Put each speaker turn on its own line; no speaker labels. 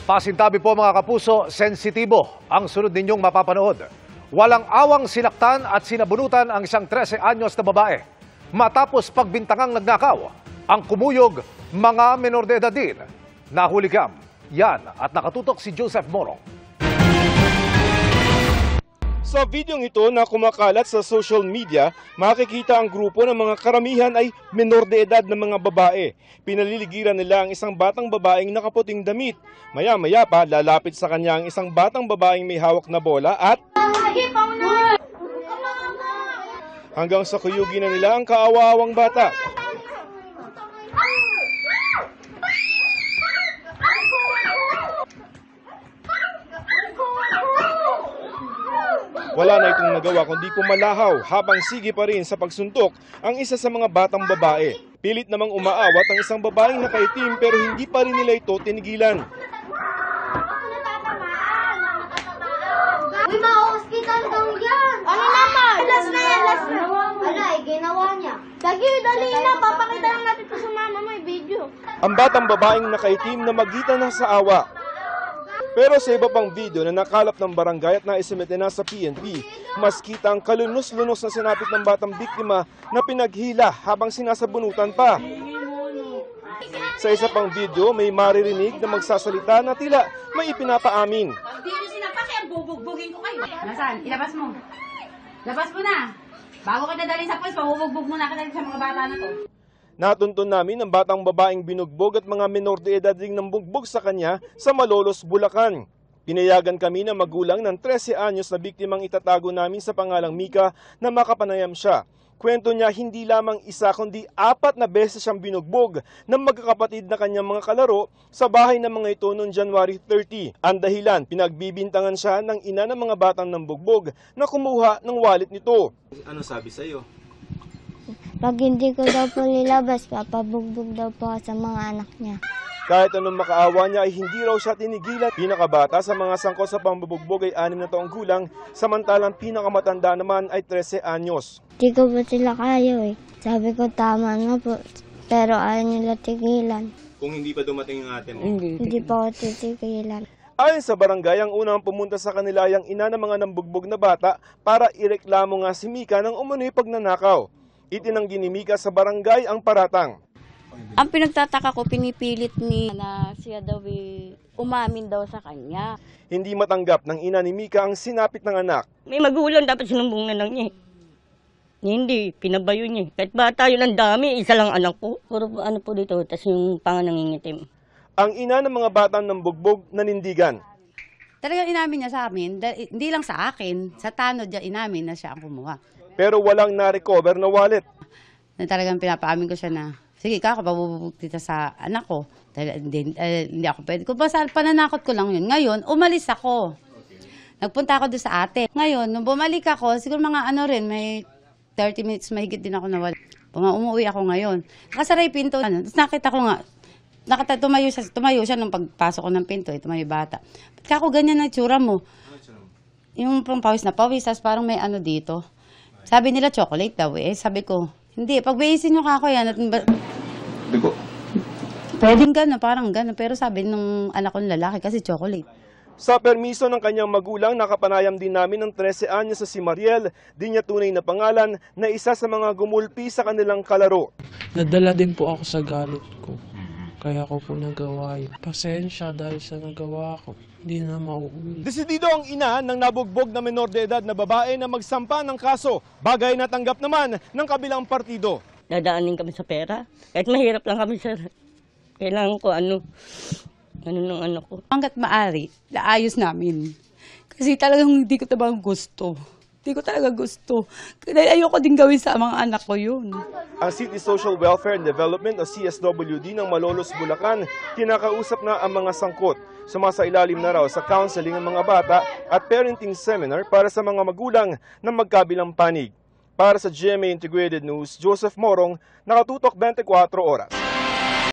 Pasintabi po mga kapuso, sensitibo ang sunod ninyong mapapanood. Walang awang sinaktan at sinabunutan ang isang 13 anyos na babae. Matapos pagbintangang nagnakaw, ang kumuyog mga menor de edad din. Nahuligam. Yan at nakatutok si Joseph Morong.
Sa videong ito na kumakalat sa social media, makikita ang grupo ng mga karamihan ay menor de edad na mga babae. Pinaliligiran nila ang isang batang babaeng nakaputing damit. Maya-maya pa, lalapit sa kanya ang isang batang babaeng may hawak na bola at hanggang sa kuyugin na nila ang kaawa-awang bata. Wala na itong nagawa kundi pumalahaw habang sige pa rin sa pagsuntok ang isa sa mga batang babae. Pilit namang umaawat ang isang babaeng nakaitim pero hindi pa rin nila ito tinigilan.
Uy, ma-hospital daw yan! Ano naman? Last na yan, last na. Wala, ginawa niya. Lagi, dali na, papakita lang natin ito sa mama mo, video.
Ang batang babaeng nakaitim na magitan na sa awa. Pero sa iba pang video na nakalap ng barangay at naisumite na sa PNP, mas kita ang kalunos-lunos na sinapit ng batang biktima na pinaghila habang sinasabunutan pa. Sa isa pang video, may maririnig na magsasalita na tila may ipinapaamin.
Pag di nyo sinapak, bubugbugin ko kayo. Nasaan? Ilabas mo. Labas mo na. Bago ka dadalhin sa polis, pabubugbog mo na ka sa mga bata na to.
Natuntun namin ang batang babaeng binugbog at mga menor de edad ring nambugbog sa kanya sa Malolos, Bulacan. Pinayagan kami ng magulang ng 13 anyos na biktimang itatago namin sa pangalang Mika na makapanayam siya. Kwento niya hindi lamang isa kundi 4 na beses siyang binugbog ng magkakapatid na kanyang mga kalaro sa bahay ng mga ito noong January 30. Ang dahilan, pinagbibintangan siya ng ina ng mga batang nambugbog na kumuha ng wallet nito.
Ano sabi sa'yo?
Pag hindi ko daw po nilabas, papabugbog daw po sa mga anak niya.
Kahit anong makaawa niya ay hindi raw siya tinigilan. Pinakabata sa mga sangkot sa pambubugbog ay 6 na taong gulang, samantalang pinakamatanda naman ay 13 anyos.
Hindi ko po sila kaya eh. Sabi ko tama na po, pero ayaw nila tigilan.
Kung hindi pa dumating yung ate mo?
Hindi pa ako titigilan.
Ayon sa barangay, ang unang pumunta sa kanila yung ina ng mga nambugbog na bata para ireklamo nga si Mika ng umano'y pagnanakaw. Itinanggi ni Mika sa barangay ang paratang.
Ang pinagtataka ko, pinipilit na siya daw umamin daw sa kanya.
Hindi matanggap ng ina ni Mika ang sinapit ng anak.
May magulang dapat sinumbong na lang niya. Hindi, pinabayo niya. Kahit bata yun ang dami, isa lang anak po. Puro ano po dito, tas yung panga nangingitim.
Ang ina ng mga batang nambugbog nanindigan.
Talagang inamin niya sa amin, hindi lang sa akin, sa tanod niya inamin na siya ang kumuha.
Pero walang na-recover na wallet.
Na talagang pinapaamin ko siya na, sige, papabubog kita sa anak ko. Hindi ako pwede. Kung basta pananakot ko lang yun. Ngayon, umalis ako. Nagpunta ako doon sa ate. Ngayon, nung bumalik ako, siguro mga may 30 minutes mahigit din ako nawala. Umuwi ako ngayon. Nakasaray pinto. Tapos nakita ko nga, tumayo siya nung pagpasok ko ng pinto. Tumayo bata. Ba't ka ako ganyan na itsura mo? Yung pawis na pawis, tapos parang may dito. Sabi nila chocolate daw eh. Sabi ko, hindi, pagbayisin nyo ka ako yan. Pwedeng gano'n, parang gano'n. Pero sabi nung anak kong lalaki kasi chocolate.
Sa permiso ng kanyang magulang, nakapanayam din namin ng 13 anyos sa si Mariel, di niya tunay na pangalan, na isa sa mga gumulpi sa kanilang kalaro.
Nadala din po ako sa galit ko. Kaya ko po nagawa yun. Pasensya dahil sa nagawa ko. Hindi na mauulit.
Desidido ang ina ng nabugbog na menor de edad na babae na magsampa ng kaso. Bagay na tanggap naman ng kabilang partido.
Dadaanin kami sa pera. Kahit mahirap lang kami, sir. Kailangan ko ano ng anak ko.
Hanggat maaari, naayos namin. Kasi talagang hindi ko talagang gusto. Hindi ko talaga gusto. Kaya ayoko din gawin sa mga anak ko yun.
Ang City Social Welfare and Development o CSWD ng Malolos, Bulacan, kinakausap na ang mga sangkot. Sumasailalim na raw sa counseling ng mga bata at parenting seminar para sa mga magulang na magkabilang panig. Para sa GMA Integrated News, Joseph Morong, nakatutok 24 oras.